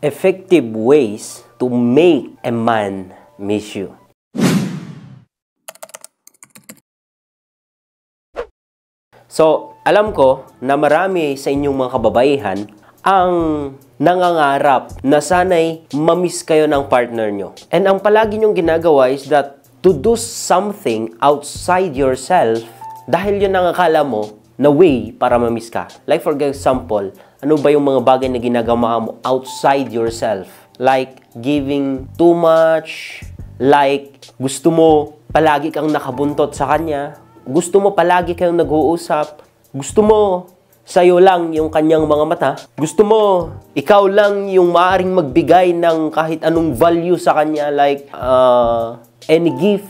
effective ways to make a man miss you. So, alam ko na marami sa inyong mga kababaihan ang nangangarap na sana'y mamiss kayo ng partner nyo. And ang palagi nyong ginagawa is that to do something outside yourself dahil yun ang akala mo na way para mamiss ka. Like for example, ano ba yung mga bagay na ginagawa mo outside yourself? Like giving too much, like gusto mo palagi kang nakabuntot sa kanya, gusto mo palagi kayong nag-uusap, gusto mo sa'yo lang yung kanyang mga mata, gusto mo ikaw lang yung maaaring magbigay ng kahit anong value sa kanya, like any gift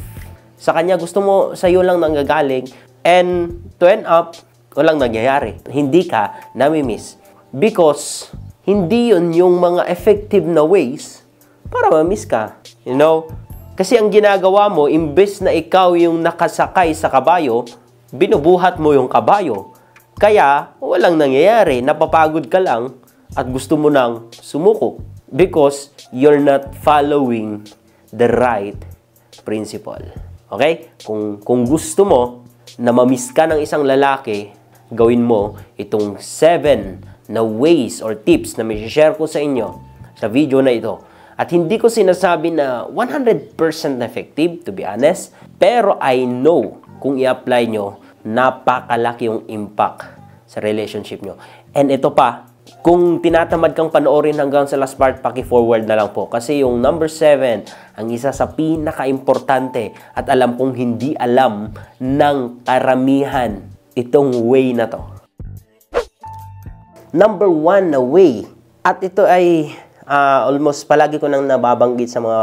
sa kanya, gusto mo sa'yo lang nanggagaling, and to end up, walang nangyayari. Hindi ka namimiss. Because hindi yun yung mga effective na ways para mamiss ka. You know? Kasi ang ginagawa mo, imbes na ikaw yung nakasakay sa kabayo, binubuhat mo yung kabayo. Kaya, walang nangyayari. Napapagod ka lang at gusto mo nang sumuko. Because you're not following the right principle. Okay? Kung gusto mo na mamiss ka ng isang lalaki, gawin mo itong 7 na ways or tips na may share ko sa inyo sa video na ito. At hindi ko sinasabi na 100% effective, to be honest. Pero I know kung i-apply nyo, napakalaki yung impact sa relationship nyo. And ito pa, kung tinatamad kang panoorin hanggang sa last part, paki-forward na lang po. Kasi yung number 7, ang isa sa pinaka-importante at alam kong hindi alam ng karamihan itong way na to. Number 1 na way. At ito ay almost palagi ko nang nababanggit sa mga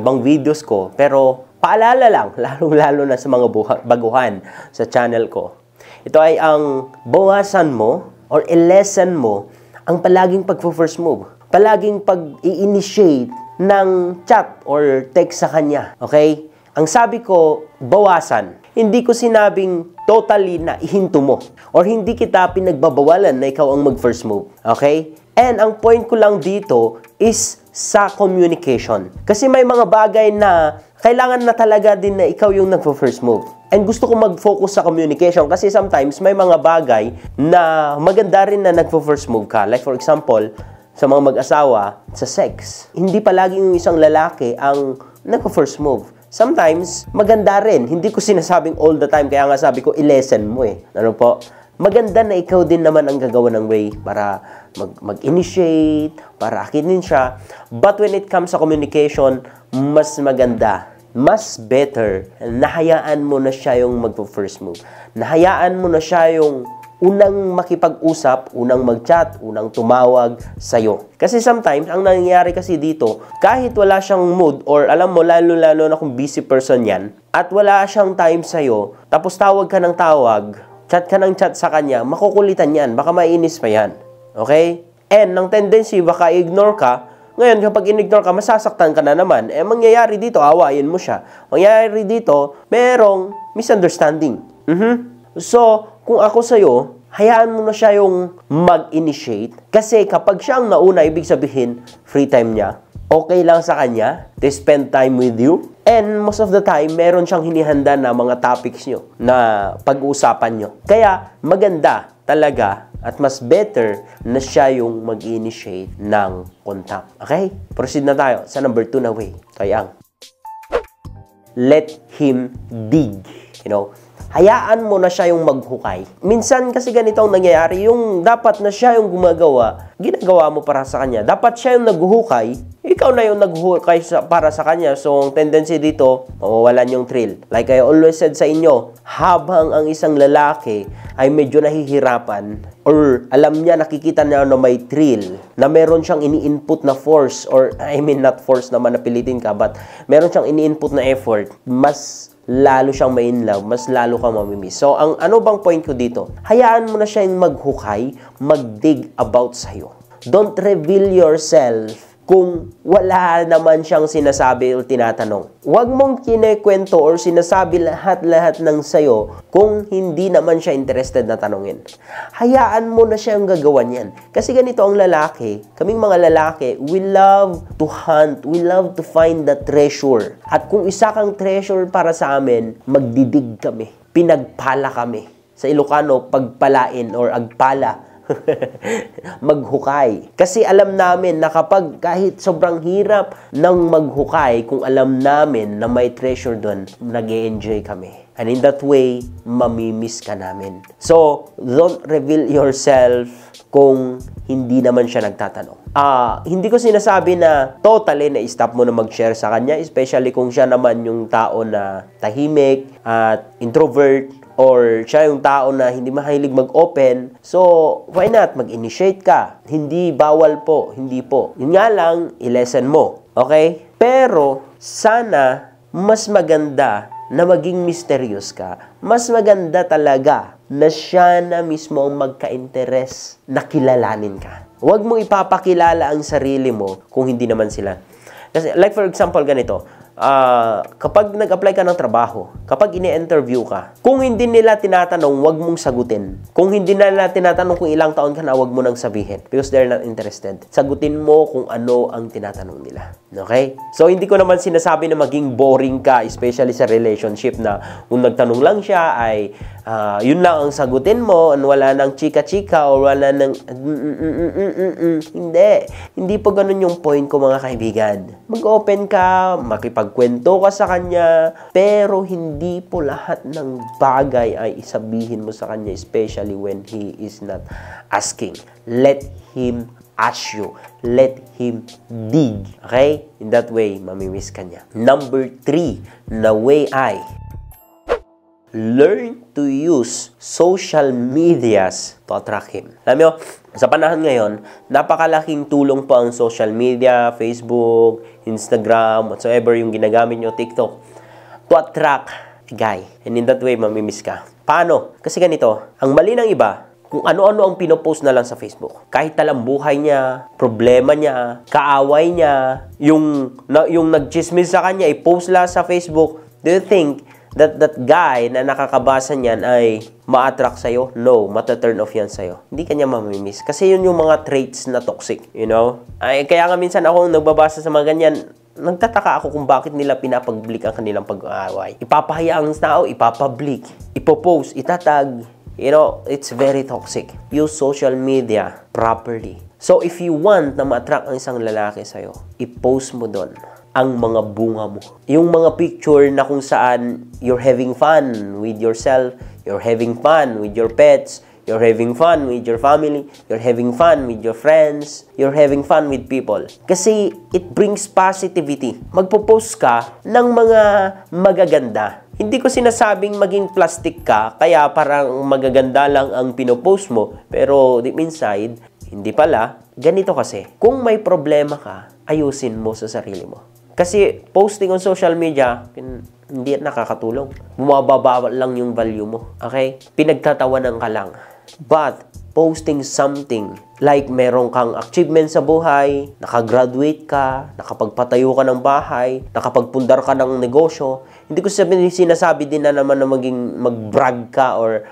ibang videos ko. Pero paalala lang, lalo na sa mga baguhan sa channel ko. Ito ay ang bawasan mo or i-lessen mo ang palaging pag-first move. Palaging pag-i-initiate ng chat or text sa kanya. Okay? Ang sabi ko, bawasan. Hindi ko sinabing totally na ihinto mo. Or hindi kita pinagbabawalan na ikaw ang mag-first move. Okay? And ang point ko lang dito is sa communication. Kasi may mga bagay na kailangan na talaga din na ikaw yung nag-first move. And gusto ko mag-focus sa communication kasi sometimes may mga bagay na maganda rin na nag-first move ka. Like for example, sa mga mag-asawa, sa sex. Hindi palagi yung isang lalaki ang nag-first move. Sometimes, maganda rin. Hindi ko sinasabing all the time, kaya nga sabi ko, i-lessen mo eh. Ano po? Maganda na ikaw din naman ang gagawa ng way para mag-initiate, para akinin siya. But when it comes sa communication, mas maganda, mas better, nahayaan mo na siya yung mag-first move. Nahayaan mo na siya yung unang makipag-usap, unang mag-chat, unang tumawag sa'yo. Kasi sometimes, ang nangyayari kasi dito, kahit wala siyang mood, or alam mo, lalo na kung busy person yan, at wala siyang time sa'yo, tapos tawag ka ng tawag, chat ka ng chat sa kanya, makukulitan yan, baka mainis pa yan. Okay? And, ng tendency, baka ignore ka. Ngayon, kapag in-ignore ka, masasaktan ka na naman. Eh, mangyayari dito, awayin mo siya. Mangyayari dito, merong misunderstanding. So, kung ako sa'yo, hayaan mo na siya yung mag-initiate. Kasi kapag siya ang nauna, ibig sabihin, free time niya. Okay lang sa kanya to spend time with you. And most of the time, meron siyang hinihanda na mga topics nyo na pag-uusapan nyo. Kaya, maganda talaga at mas better na siya yung mag-initiate ng contact. Okay? Proceed na tayo sa number 2 na way. Kaya let him dig. You know? Hayaan mo na siya yung maghukay. Minsan kasi ganito ang nangyayari, yung dapat na siya yung gumagawa, ginagawa mo para sa kanya. Dapat siya yung naghuhukay, ikaw na yung naghuhukay para sa kanya. So, ang tendency dito, mawawalan yung thrill. Like I always said sa inyo, habang ang isang lalaki ay medyo nahihirapan, or alam niya, nakikita niya na may thrill, na meron siyang ini-input na force, or I mean not force naman na pilitin ka, but meron siyang ini-input na effort, mas lalo siyang ma-inlove, mas lalo kang mamimiss. So, ang ano bang point ko dito? Hayaan mo na siya yung maghukay, mag-dig about sa'yo. Don't reveal yourself kung wala naman siyang sinasabi o tinatanong. Huwag mong kinekwento or sinasabi lahat-lahat ng sayo kung hindi naman siya interested na tanungin. Hayaan mo na siyang gagawan yan. Kasi ganito ang lalaki, kaming mga lalaki, we love to hunt, we love to find the treasure. At kung isa kang treasure para sa amin, magdidig kami, pinagpala kami. Sa Ilocano, pagpalain or agpala. Maghukay. Kasi alam namin na kapag kahit sobrang hirap ng maghukay, kung alam namin na may treasure doon, nag-e-enjoy kami. And in that way, mamimiss ka namin. So, don't reveal yourself kung hindi naman siya nagtatanong. Hindi ko sinasabi na totally na stop mo na mag-share sa kanya, especially kung siya naman yung tao na tahimik at introvert, or siya yung tao na hindi mahilig mag-open. So, why not? Mag-initiate ka. Hindi bawal po. Hindi po. Yun nga lang, i-lesson mo. Okay? Pero, sana, mas maganda na maging mysterious ka. Mas maganda talaga na siya na mismo ang magka-interes na kilalanin ka. Huwag mo ipapakilala ang sarili mo kung hindi naman sila. Kasi, like for example, ganito. Kapag nag-apply ka ng trabaho, kapag ini-interview ka, kung hindi nila tinatanong, wag mong sagutin. Kung hindi nila tinatanong kung ilang taon ka na, wag mo nang sabihin. Because they're not interested. Sagutin mo kung ano ang tinatanong nila. Okay? So, hindi ko naman sinasabi na maging boring ka, especially sa relationship na kung nagtanong lang siya ay yun lang ang sagutin mo, wala nang chika-chika or wala nang Hindi. Hindi po ganun yung point ko, mga kaibigan. Mag-open ka, makipagkwento ka sa kanya, pero hindi po lahat ng bagay ay isabihin mo sa kanya, especially when he is not asking. Let him ask you. Let him dig. Okay? In that way, mamimiss ka niya. Number 3, na way ay learn to use social medias to attract him. Alam nyo, sa panahon ngayon, napakalaking tulong po ang social media, Facebook, Instagram, whatsoever yung ginagamit nyo, TikTok, to attract a guy. And in that way, mamimiss ka. Paano? Kasi ganito, ang mali ng iba, kung ano-ano ang pinopost na lang sa Facebook. Kahit talang buhay niya, problema niya, kaaway niya, yung nagchismis sa kanya, i-post lang sa Facebook. Do you think that guy na nakakabasa niyan ay ma-attract sa'yo? No, mata-turn off yan sa'yo. Hindi kanya mamimiss. Kasi yun yung mga traits na toxic, you know? Ay, kaya nga minsan ako nagbabasa sa mga ganyan, nagtataka ako kung bakit nila pinapag-public ang kanilang pag-aaway. Ipapahaya ang tao, ipapublic, ipopost, itatag. You know, it's very toxic. Use social media properly. So, if you want na ma-attract ang isang lalaki sa'yo, i-post mo doon ang mga bunga mo. Yung mga picture na kung saan you're having fun with yourself, you're having fun with your pets, you're having fun with your family, you're having fun with your friends, you're having fun with people. Kasi it brings positivity. Magpo-post ka ng mga magaganda. Hindi ko sinasabing maging plastic ka, kaya parang magaganda lang ang pinopost mo, pero deep inside, hindi pala. Ganito kasi, kung may problema ka, ayusin mo sa sarili mo. Kasi posting on social media, hindi yan nakakatulong. Bumababa lang yung value mo. Okay? Pinagtatawanan ka lang. But, posting something like meron kang achievement sa buhay, nakagraduate ka, nakapagpatayo ka ng bahay, nakapagpundar ka ng negosyo, hindi ko sinasabi din na naman na mag-brag ka or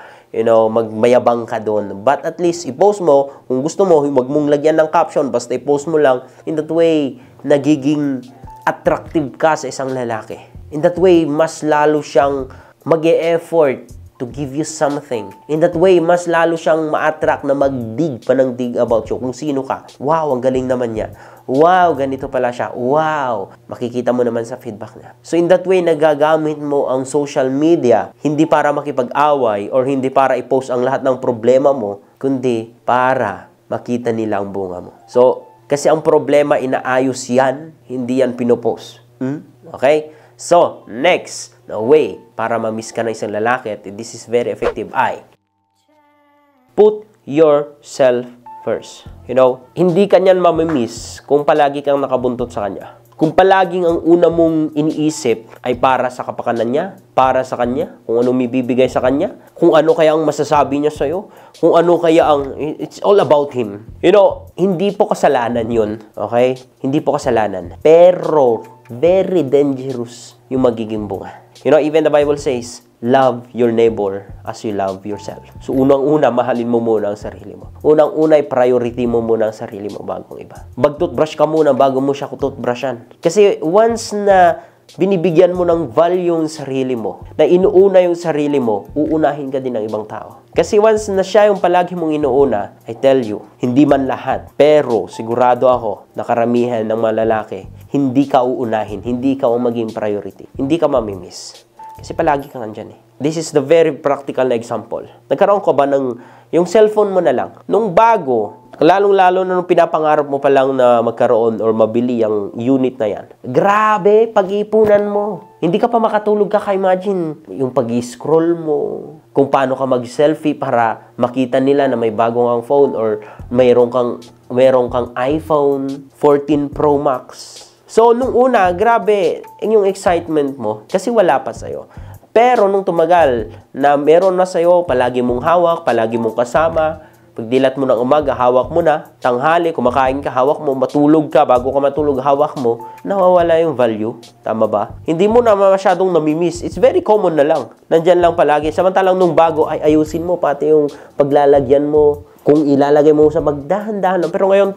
magmayabang ka doon. But at least, i-post mo. Kung gusto mo, huwag mong lagyan ng caption, basta i-post mo lang. In that way, nagiging attractive ka sa isang lalaki. In that way, mas lalo siyang mag-e-effort to give you something. In that way, mas lalo siyang ma-attract na mag-dig pa ng dig about you. Kung sino ka. Wow, ang galing naman niya. Wow, ganito pala siya. Wow, makikita mo naman sa feedback niya. So in that way, nagagamit mo ang social media, hindi para makipag-away or hindi para i-post ang lahat ng problema mo, kundi para makita nila ang bunga mo. So, kasi ang problema, inaayos yan, hindi yan pinopost. Okay? So, next na way para ma-miss ka na isang lalaki, at this is very effective, ay put yourself first. You know, hindi kanyan mamimiss kung palagi kang nakabuntot sa kanya. Kung palaging ang una mong iniisip ay para sa kapakanan niya, para sa kanya, kung ano may bibigay sa kanya, kung ano kaya ang masasabi niya sa'yo, kung ano kaya ang, it's all about him. You know, hindi po kasalanan yun, okay? Hindi po kasalanan. Pero, very dangerous yung magiging bunga. You know, even the Bible says, love your neighbor as you love yourself. So, unang-una, mahalin mo muna ang sarili mo. Unang-una, priority mo muna ang sarili mo bago ang iba. Mag-toothbrush ka muna bago mo siya toothbrushan. Kasi once na binibigyan mo ng value yung sarili mo, na inuuna yung sarili mo, uunahin ka din ng ibang tao. Kasi once na siya yung palagi mong inuuna, I tell you, hindi man lahat, pero sigurado ako na karamihan ng mga lalaki, hindi ka uunahin, hindi ka ang maging priority, hindi ka mamimiss. Kasi palagi kang andyan eh. This is the very practical na example. Nagkaroon ka ba ng, yung cellphone mo na lang, nung bago, lalong-lalo na nung pinapangarap mo pa lang na magkaroon or mabili ang unit na yan. Grabe, pag-ipunan mo. Hindi ka pa makatulog ka-imagine yung pag-scroll mo, kung paano ka mag-selfie para makita nila na may bagong ang phone or mayroong kang iPhone 14 Pro Max. So, nung una, grabe yung excitement mo kasi wala pa sa'yo. Pero nung tumagal na meron na sa'yo, palagi mong hawak, palagi mong kasama, pagdilat mo ng umaga, hawak mo na, tanghali, kumakain ka, hawak mo, matulog ka, bago ka matulog, hawak mo, nawawala yung value. Tama ba? Hindi mo na masyadong namimiss. It's very common na lang. Nandyan lang palagi. Samantalang nung bago, ay ayusin mo pati yung paglalagyan mo. Kung ilalagay mo sa magdahan-dahan. Pero ngayon,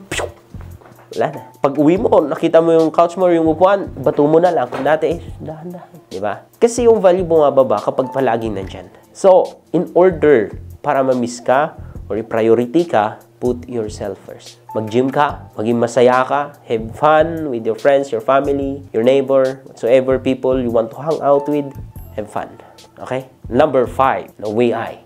wala na. Pag uwi mo, nakita mo yung couch mo or yung upuan, bato mo na lang. Dati, dahan-dahan. Diba? Kasi yung value bumababa kapag palaging nandyan. So, in order para ma-miss ka or priority ka, put yourself first. Mag-gym ka, maging masaya ka, have fun with your friends, your family, your neighbor, whatsoever people you want to hang out with, have fun. Okay? Number 5, the way I.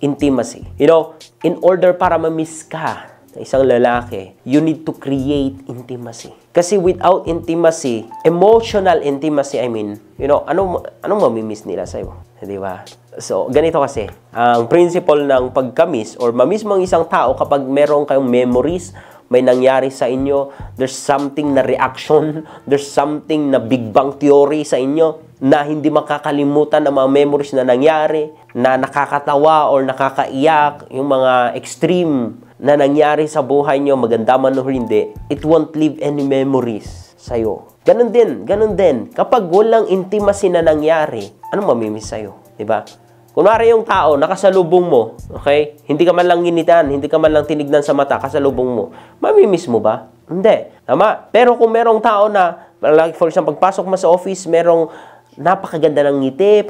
Intimacy. You know, in order para ma-miss ka na isang lalaki, you need to create intimacy. Kasi without intimacy, emotional intimacy, I mean, you know, anong mamimiss nila sa'yo? Di ba? So, ganito kasi, ang principle ng pagka-miss or ma-miss mo ang isang tao kapag meron kayong memories, may nangyari sa inyo, there's something na reaction, there's something na Big Bang Theory sa inyo, na hindi makakalimutan ng mga memories na nangyari, na nakakatawa or nakakaiyak, yung mga extreme na nangyari sa buhay nyo, maganda man o hindi, it won't leave any memories sa'yo. Ganon din. Kapag walang intimacy na nangyari, anong mamimiss sa'yo? Diba? Kunwari yung tao, nakasalubong mo, okay? Hindi ka man lang nginitan, hindi ka man lang tinignan sa mata, kasalubong mo. Mamimiss mo ba? Hindi. Tama? Pero kung merong tao na, like for example, pagpasok mo sa office, merong napakaganda ng ngiti,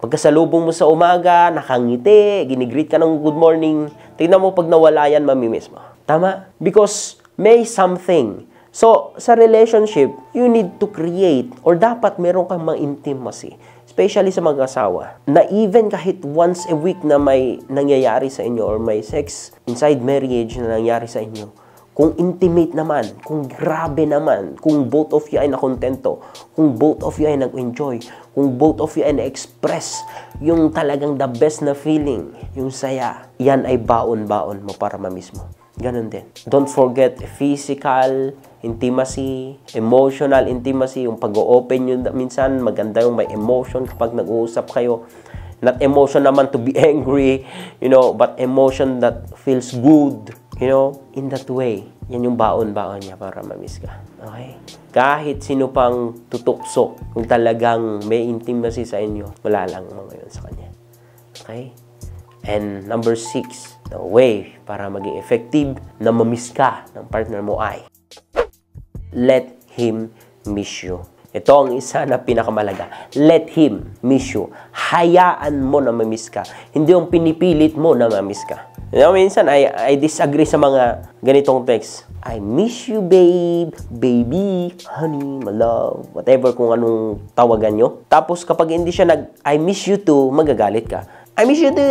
pagkasalubong mo sa umaga, nakangiti, ginigreet ka ng good morning, tingnan mo pag nawala yan, mamimiss mo. Tama? Because may something. So, sa relationship, you need to create or dapat meron kang mga intimacy. Especially sa mag-asawa, na even kahit once a week na may nangyayari sa inyo or may sex inside marriage na nangyayari sa inyo, kung intimate naman, kung grabe naman, kung both of you ay nakontento, kung both of you ay nag-enjoy, kung both of you ay na-express yung talagang the best na feeling, yung saya, yan ay baon-baon mo para ma-miss mo. Ganon din. Don't forget physical intimacy, emotional intimacy, yung pag-o-open yun minsan, maganda yung may emotion kapag nag-uusap kayo. Not emotion naman to be angry, you know, but emotion that feels good, you know, in that way. Yan yung baon-baon niya para ma-miss ka. Okay? Kahit sino pang tutukso, kung talagang may intimacy sa inyo, wala lang mga yun sa kanya. Okay? And number 6, the way para maging effective na ma-miss ka ng partner mo ay let him miss you. Ito ang isa na pinakamalaga. Let him miss you. Hayaan mo na ma-miss ka. Hindi yung pinipilit mo na ma-miss ka. You know, minsan, I disagree sa mga ganitong text. I miss you, babe, baby, honey, my love, whatever kung anong tawagan nyo. Tapos kapag hindi siya I miss you too, magagalit ka. I miss you too,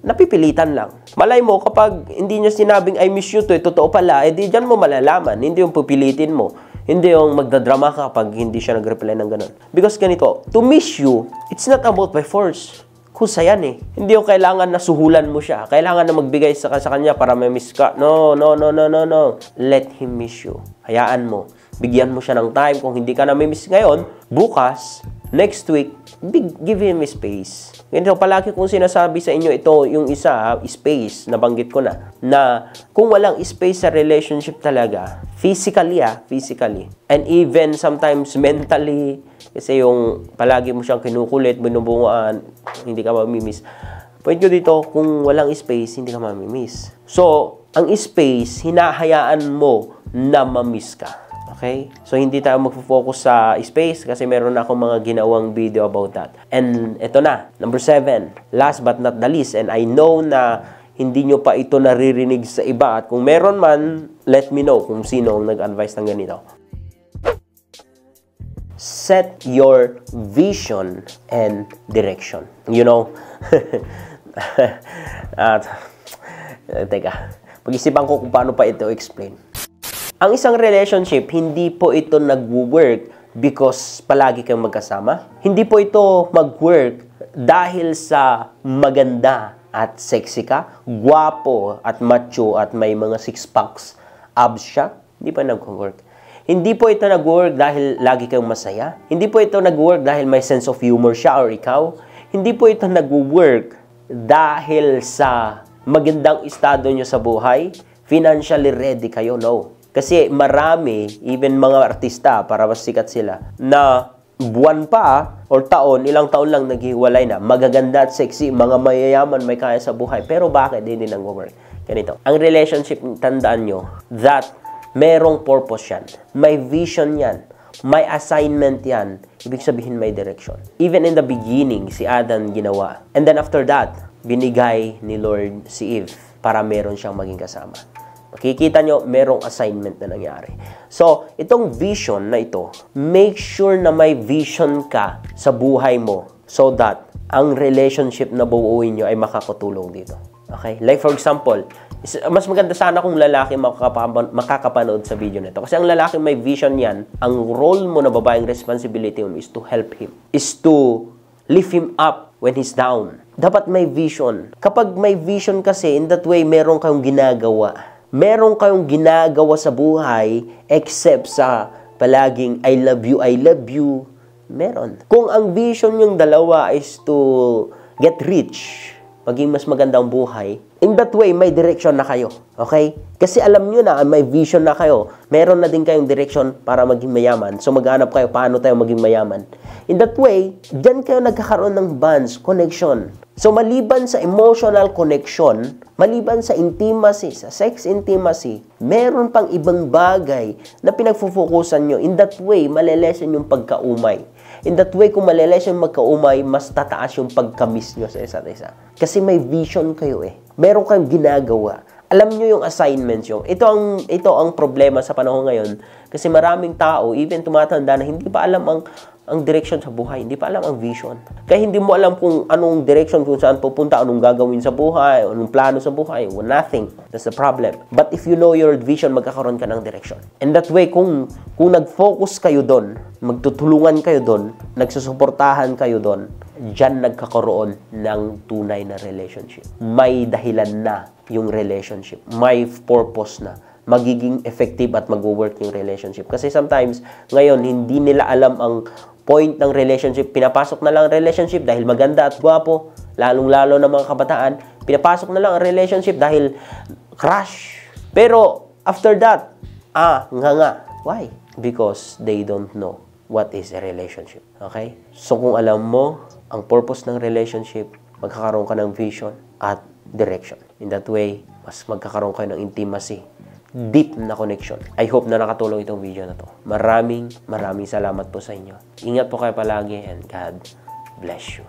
napipilitan lang. Malay mo, kapag hindi niya sinabing I miss you to, totoo pala, di dyan mo malalaman. Hindi yung pupilitin mo. Hindi yung magdadrama ka kapag hindi siya nag-reply ng ganun. Because ganito, to miss you, it's not about by force. husayan eh. Hindi ko kailangan na suhulan mo siya. Kailangan na magbigay sa kanya para may miss ka. No. Let him miss you. Hayaan mo. Bigyan mo siya ng time. Kung hindi ka na may miss ngayon, bukas, next week, give him space. Ganito, palagi kong sinasabi sa inyo ito, yung isa, space, nabanggit ko na kung walang space sa relationship talaga, physically, and even sometimes mentally, kasi yung palagi mo siyang kinukulit, binubungaan, hindi ka mamimiss. Point ko dito, kung walang space, hindi ka mamimiss. So, ang space, hinahayaan mo na mamiss ka. Okay? So, hindi tayo magfo-focus sa space kasi meron na akong mga ginawang video about that. And ito na, number 7. Last but not the least, and I know na hindi nyo pa ito naririnig sa iba. At kung meron man, let me know kung sino ang nag-advise ng ganito. Set your vision and direction. You know? Teka. Pag-isipan ko kung paano pa ito explain. Ang isang relationship, hindi po ito nag-work because palagi kayong magkasama. Hindi po ito mag-work dahil sa maganda at sexy ka, guwapo at macho at may mga six-packs abs siya. Hindi pa nag-work. Hindi po ito nag-work dahil lagi kayong masaya. Hindi po ito nag-work dahil may sense of humor siya or ikaw. Hindi po ito nag-work dahil sa magandang estado nyo sa buhay. Financially ready kayo, no. Kasi marami, even mga artista, para mas sikat sila, na buwan pa or taon, ilang taon lang naghiwalay na. Magaganda at sexy, mga mayayaman, may kaya sa buhay. Pero bakit hindi nag-work? Ganito. Ang relationship, tandaan nyo, that merong purpose yan. May vision yan. May assignment yan. Ibig sabihin may direction. Even in the beginning, si Adam ginawa. And then after that, binigay ni Lord si Eve para meron siyang maging kasama. Makikita nyo, merong assignment na nangyari. So, itong vision na ito, make sure na may vision ka sa buhay mo so that ang relationship na buuin nyo ay makakatulong dito. Okay? Like for example, mas maganda sana kung lalaki makakapanood sa video nito. Kasi ang lalaki may vision yan, ang role mo na babaeng responsibility mo is to help him. Is to lift him up when he's down. Dapat may vision. Kapag may vision kasi, in that way, meron kayong ginagawa. Meron kayong ginagawa sa buhay except sa palaging I love you. Meron. Kung ang vision yung dalawa is to get rich, maging mas magandang buhay, in that way, may direction na kayo. Okay? Kasi alam nyo na, may vision na kayo. Meron na din kayong direction para maging mayaman. So, maghanap kayo paano tayo maging mayaman. In that way, dyan kayo nagkakaroon ng bonds, connection. So, maliban sa emotional connection, maliban sa intimacy, sa sex intimacy, meron pang ibang bagay na pinagfufokusan nyo. In that way, malelesen yung pagkaumay. In that way, kung malelesen yung magkaumay, mas tataas yung pagkamis nyo sa isa't isa. Kasi may vision kayo eh. Meron kayong ginagawa. Alam nyo yung assignments nyo. Ito ang problema sa panahon ngayon. Kasi maraming tao, even tumatanda na hindi pa alam ang direction sa buhay. Hindi pa alam ang vision. Kaya hindi mo alam kung anong direction, kung saan pupunta, anong gagawin sa buhay, anong plano sa buhay. Well, nothing. That's the problem. But if you know your vision, magkakaroon ka ng direction. And that way, kung nag-focus kayo doon, magtutulungan kayo doon, nagsusuportahan kayo doon, diyan nagkakaroon ng tunay na relationship. May dahilan na yung relationship. May purpose na. Magiging effective at mag-work yung relationship. Kasi sometimes, ngayon, hindi nila alam ang point ng relationship. Pinapasok na lang ang relationship dahil maganda at gwapo, lalong-lalo ng mga kabataan. Pinapasok na lang ang relationship dahil crush. Pero, after that, nga. Why? Because they don't know what is a relationship. Okay? So, kung alam mo ang purpose ng relationship, magkakaroon ka ng vision at direction. In that way, mas magkakaroon kayo ng intimacy, deep na connection. I hope na nakatulong itong video na to. Maraming salamat po sa inyo. Ingat po kayo palagi and God bless you.